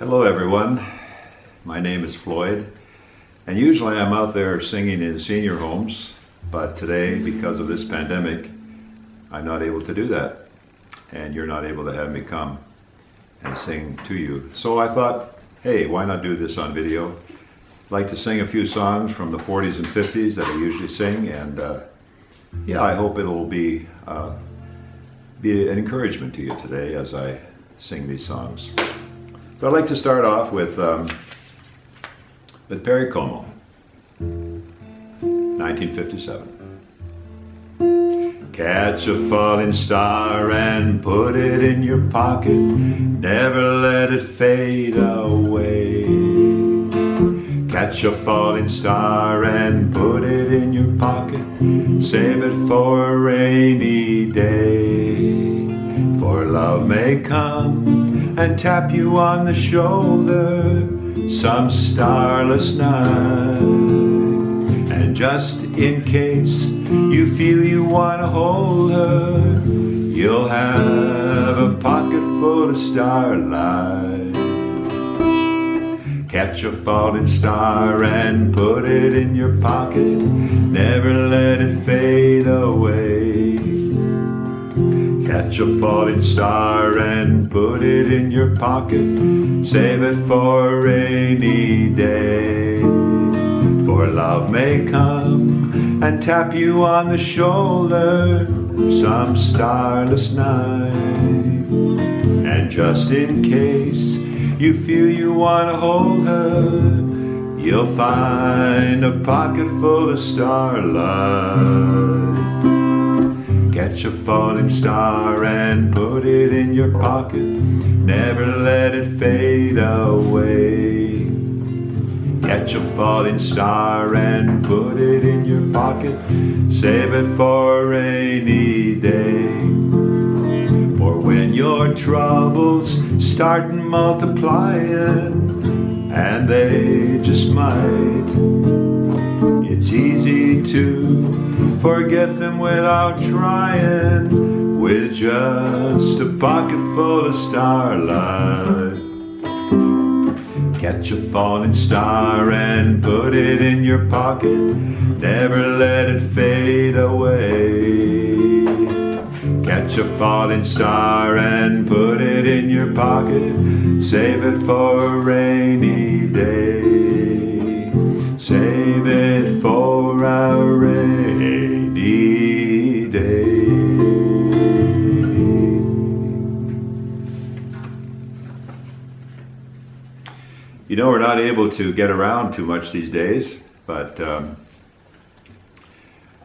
Hello everyone, my name is Floyd, and usually I'm out there singing in senior homes, but today, because of this pandemic, I'm not able to do that, and you're not able to have me come and sing to you. So I thought, hey, why not do this on video? I'd like to sing a few songs from the 40s and 50s that I usually sing, and I hope it'll be an encouragement to you today as I sing these songs. So I'd like to start off with Perry Como, 1957. Catch a falling star and put it in your pocket, never let it fade away. Catch a falling star and put it in your pocket, save it for a rainy day. For love may come and tap you on the shoulder some starless night, and just in case you feel you want to hold her, you'll have a pocket full of starlight. Catch a falling star and put it in your pocket, never let it fade away. Catch a falling star and put it in your pocket, save it for a rainy day. For love may come and tap you on the shoulder some starless night, and just in case you feel you want to hold her, you'll find a pocket full of starlight. Catch a falling star and put it in your pocket, never let it fade away. Catch a falling star and put it in your pocket, save it for a rainy day. For when your troubles start multiplying, and they just might, it's easy to forget them without trying, with just a pocket full of starlight. Catch a falling star and put it in your pocket, never let it fade away. Catch a falling star and put it in your pocket, save it for a rainy day. Save it for a rainy day. You know, we're not able to get around too much these days, but I'd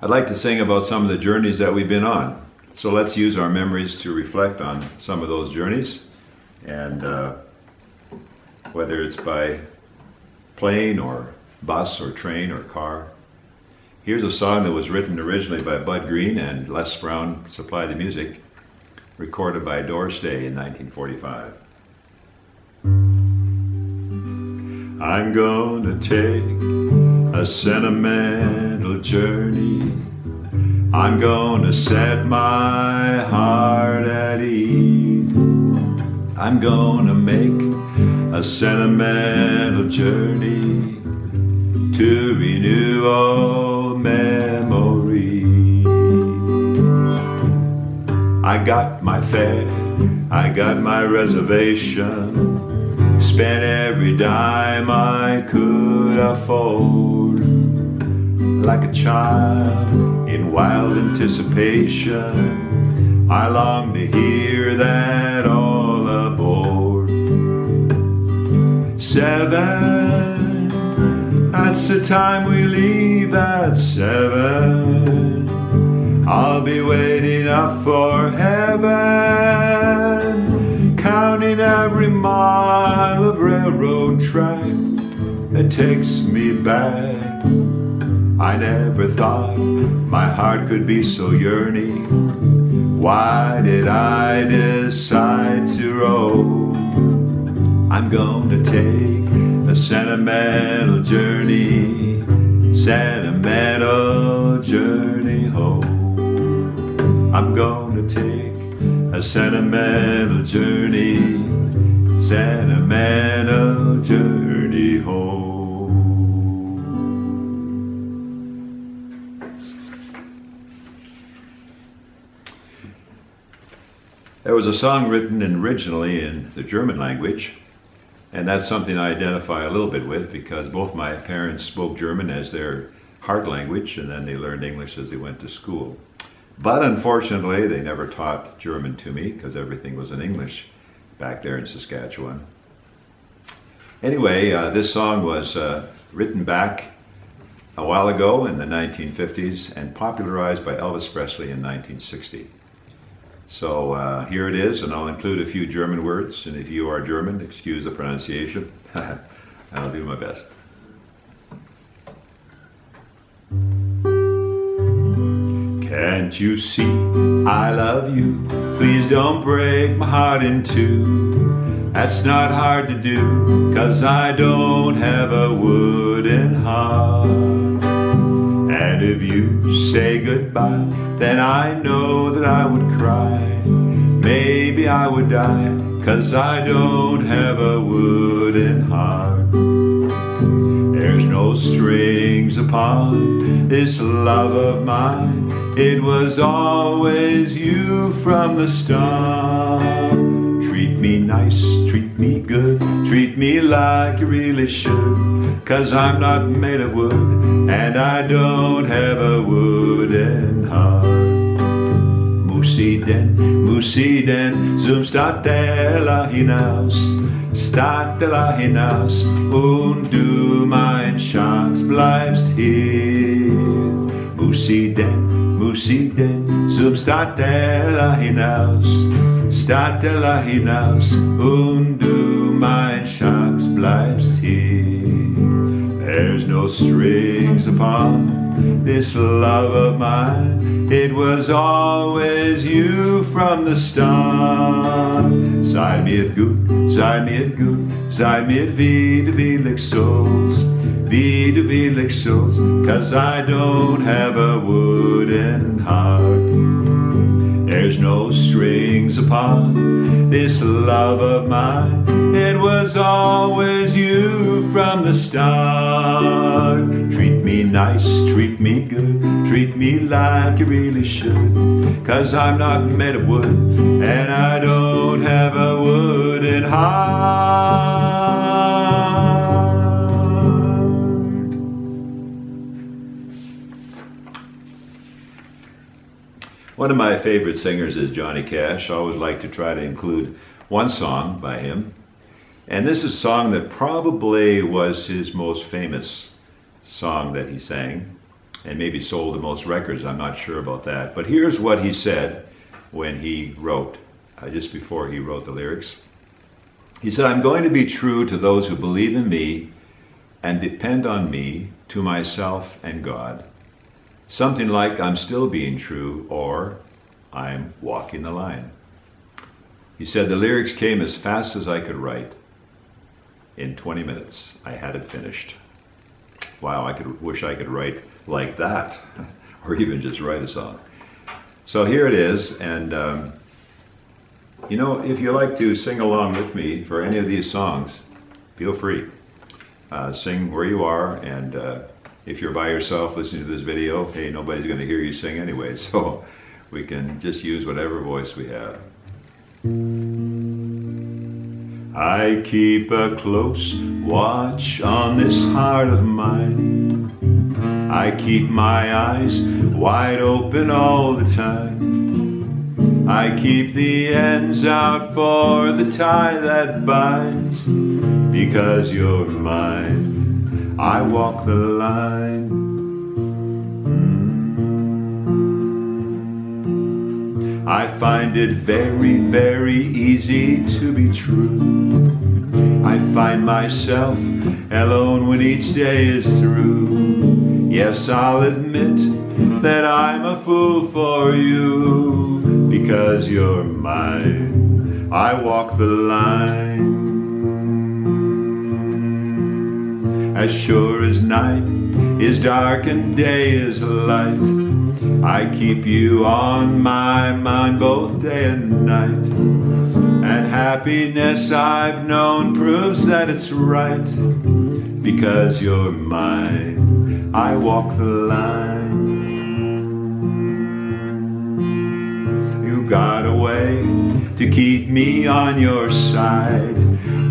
like to sing about some of the journeys that we've been on. So let's use our memories to reflect on some of those journeys, and whether it's by plane or bus or train or car. Here's a song that was written originally by Bud Green and Les Brown supplied the music, recorded by Doris Day in 1945. I'm gonna take a sentimental journey. I'm gonna set my heart at ease. I'm gonna make a sentimental journey to renew old memories. I got my fare, I got my reservation, spent every dime I could afford. Like a child in wild anticipation, I long to hear that all aboard. 7, that's the time we leave at 7. I'll be waiting up for heaven, counting every mile of railroad track that takes me back. I never thought my heart could be so yearning. Why did I decide to roam? I'm gonna take a sentimental journey, sentimental journey home. I'm gonna take a sentimental journey, sentimental journey home. There was a song written originally in the German language, and that's something I identify a little bit with because both my parents spoke German as their heart language, and then they learned English as they went to school. But unfortunately, they never taught German to me because everything was in English back there in Saskatchewan. Anyway, this song was written back a while ago in the 1950s and popularized by Elvis Presley in 1960. So here it is, and I'll include a few German words, and if you are German, excuse the pronunciation. I'll do my best. Can't you see I love you? Please don't break my heart in two. That's not hard to do, 'cause I don't have a wooden heart. And if you say goodbye, then I know that I would cry. Maybe I would die, 'cause I don't have a wooden heart. There's no strings upon this love of mine. It was always you from the start. Treat me nice, treat me good, treat me like you really should. 'Cause I'm not made of wood, and I don't have a wooden heart. Musi den, zum Stadtteller hinaus, und du, mein Schatz, bleibst hier. Musi den, zum Stadtteller hinaus, und du, mein Schatz, bleibst hier. There's no strings upon this love of mine. It was always you from the start. Sei mir gut, sei mir wie du willig sollst, 'cause I don't have a wooden heart. There's no strings upon this love of mine. It was always you from the start. Treat me nice, treat me good, treat me like you really should. 'Cause I'm not made of wood, and I don't have a wooden heart. One of my favorite singers is Johnny Cash. I always like to try to include one song by him. And this is a song that probably was his most famous song that he sang, and maybe sold the most records. I'm not sure about that. But here's what he said when he wrote, just before he wrote the lyrics. He said, "I'm going to be true to those who believe in me and depend on me, to myself and God. Something like I'm still being true, or I'm walking the line." He said the lyrics came as fast as I could write. In 20 minutes, I had it finished. Wow, wish I could write like that, or even just write a song. So here it is, and if you like to sing along with me for any of these songs, feel free. Sing where you are, and if you're by yourself listening to this video, hey, nobody's going to hear you sing anyway, so we can just use whatever voice we have. I keep a close watch on this heart of mine. I keep my eyes wide open all the time. I keep the ends out for the tie that binds. Because you're mine, I walk the line. I find it very, very easy to be true. I find myself alone when each day is through. Yes, I'll admit that I'm a fool for you. Because you're mine, I walk the line. As sure as night is dark and day is light, I keep you on my mind both day and night. And happiness I've known proves that it's right. Because you're mine, I walk the line. You got a way to keep me on your side.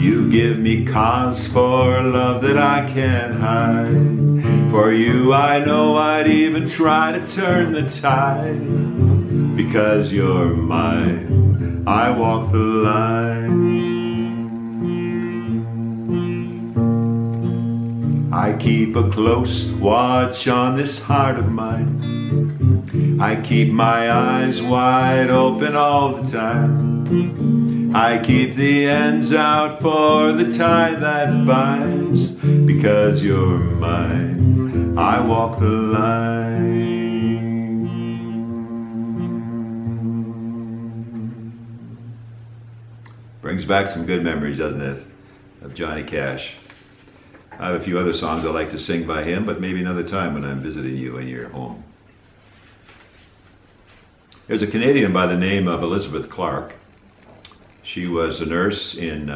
You give me cause for love that I can't hide. For you I know I'd even try to turn the tide. Because you're mine, I walk the line. I keep a close watch on this heart of mine. I keep my eyes wide open all the time. I keep the ends out for the tie that binds. Because you're mine, I walk the line. Brings back some good memories, doesn't it, of Johnny Cash. I have a few other songs I like to sing by him, but maybe another time when I'm visiting you in your home. There's a Canadian by the name of Elizabeth Clark. She was a nurse in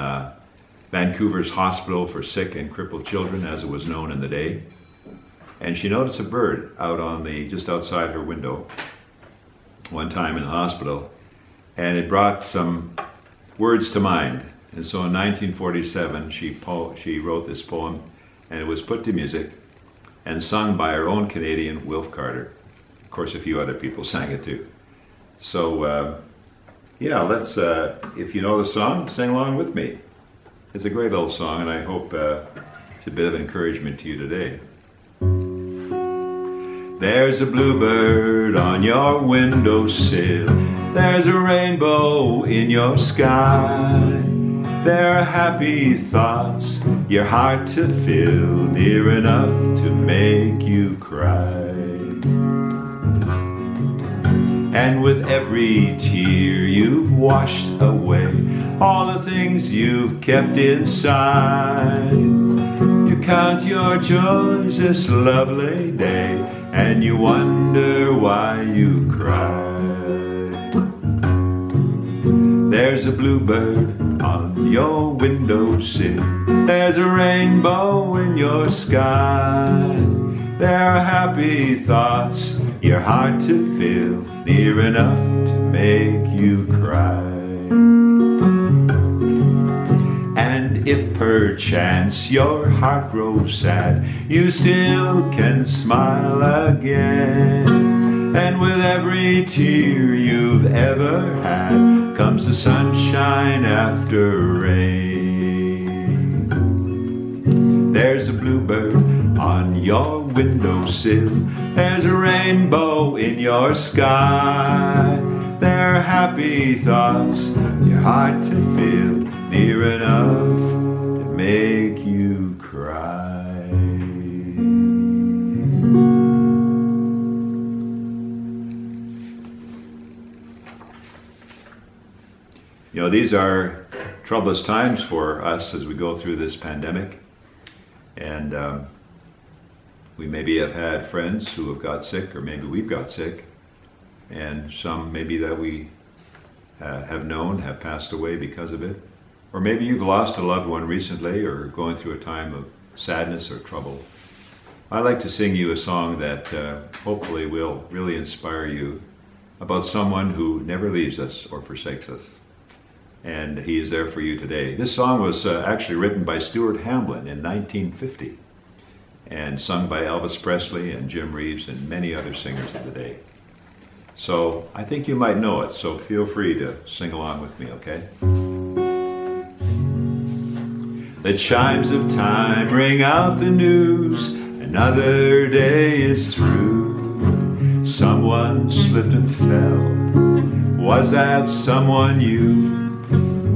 Vancouver's Hospital for Sick and Crippled Children, as it was known in the day. And she noticed a bird out on just outside her window one time in the hospital, and it brought some words to mind. And so in 1947, she wrote this poem, and it was put to music and sung by our own Canadian Wilf Carter. Of course, a few other people sang it too. So, yeah, let's, if you know the song, sing along with me. It's a great little song, and I hope it's a bit of encouragement to you today. There's a bluebird on your windowsill. There's a rainbow in your sky. There are happy thoughts, your heart to fill, near enough to make you cry. And with every tear you've washed away all the things you've kept inside. You count your joys this lovely day, and you wonder why you cry. There's a bluebird on your windowsill. There's a rainbow in your sky. There are happy thoughts, your heart to fill, near enough to make you cry. And if perchance your heart grows sad, you still can smile again. And with every tear you've ever had comes the sunshine after rain. There's a bluebird on your windowsill. There's a rainbow in your sky. There are happy thoughts, your heart to feel, near enough to make you cry. You know, these are troublous times for us as we go through this pandemic. And we maybe have had friends who have got sick, or maybe we've got sick. And some maybe that we have known have passed away because of it. Or maybe you've lost a loved one recently, or going through a time of sadness or trouble. I'd like to sing you a song that hopefully will really inspire you about someone who never leaves us or forsakes us. And he is there for you today. This song was actually written by Stuart Hamblin in 1950 and sung by Elvis Presley and Jim Reeves and many other singers of the day. So I think you might know it, so feel free to sing along with me, okay? The chimes of time ring out the news, another day is through. Someone slipped and fell, was that someone you?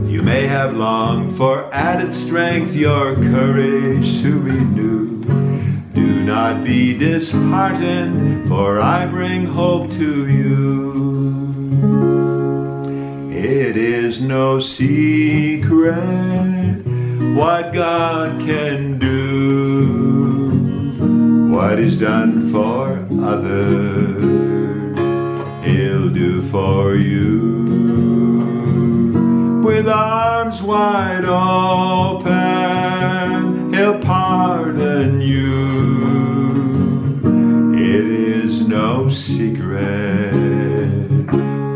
You may have longed for added strength, your courage to renew. Do not be disheartened, for I bring hope to you. It is no secret what God can do. What is done for others, He'll do for you. with arms wide open, He'll pardon you. It is no secret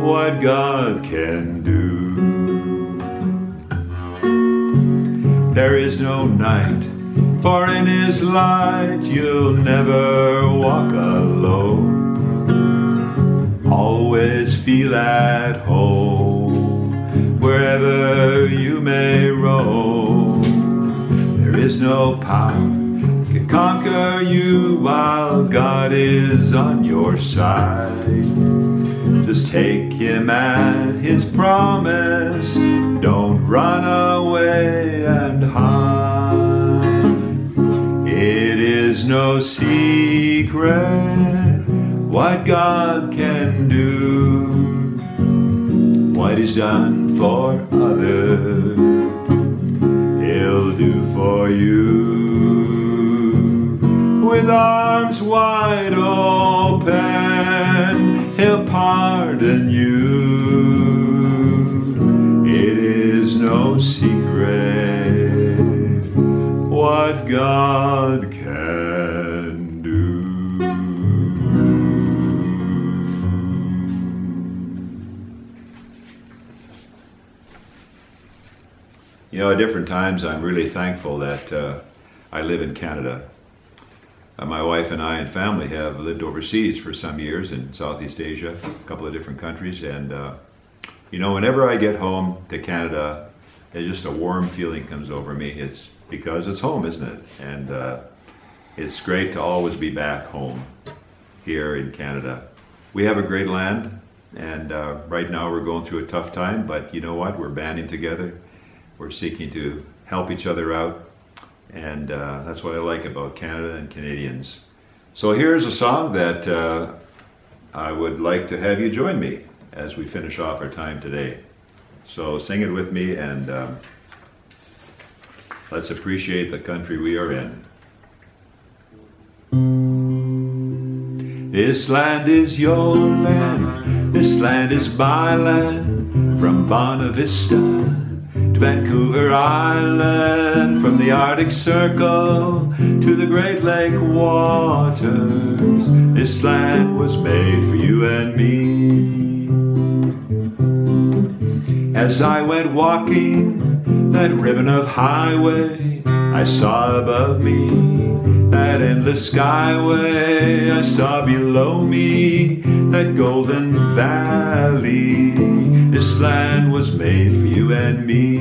what God can do. There is no night, for in His light you'll never walk alone. Always feel at home wherever you may roam. There is no power can conquer you while God is on your side. Just take Him at His promise. Don't run away and hide. It is no secret what God can do. What He's done for others, He'll do for you. With arms wide open, He'll pardon you. It is no secret what God can do. You know, at different times I'm really thankful that I live in Canada. My wife and I and family have lived overseas for some years in Southeast Asia, a couple of different countries, and you know, whenever I get home to Canada, it's just a warm feeling comes over me. It's because it's home, isn't it? And it's great to always be back home here in Canada. We have a great land, and right now we're going through a tough time, but you know what? We're banding together. We're seeking to help each other out. And that's what I like about Canada and Canadians. So here's a song that I would like to have you join me as we finish off our time today. So sing it with me, and let's appreciate the country we are in. This land is your land, this land is my land, from Bonavista Vista to Vancouver Island, from the Arctic Circle to the Great Lake waters. This land was made for you and me. As I went walking that ribbon of highway, I saw above me that endless skyway. I saw below me that golden valley. This land was made for you and me.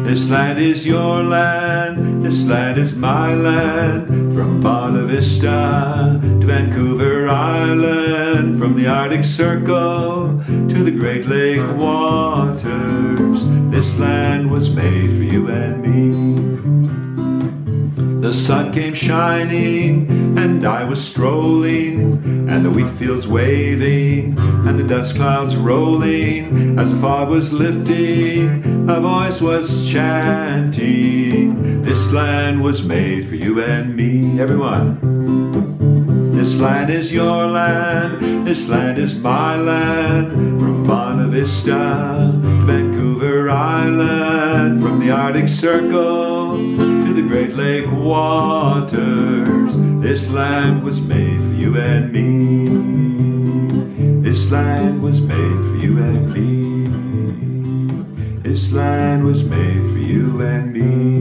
This land is your land, this land is my land, from Bonavista Vista to Vancouver Island, from the Arctic Circle to the Great Lake waters. This land was made for you and me. The sun came shining, and I was strolling, and the wheat fields waving, and the dust clouds rolling. As the fog was lifting, a voice was chanting, this land was made for you and me. Everyone. This land is your land, this land is my land, from Bonavista Vista to Vancouver Island, from the Arctic Circle to the Great Lake waters. This land was made for you and me. This land was made for you and me. This land was made for you and me.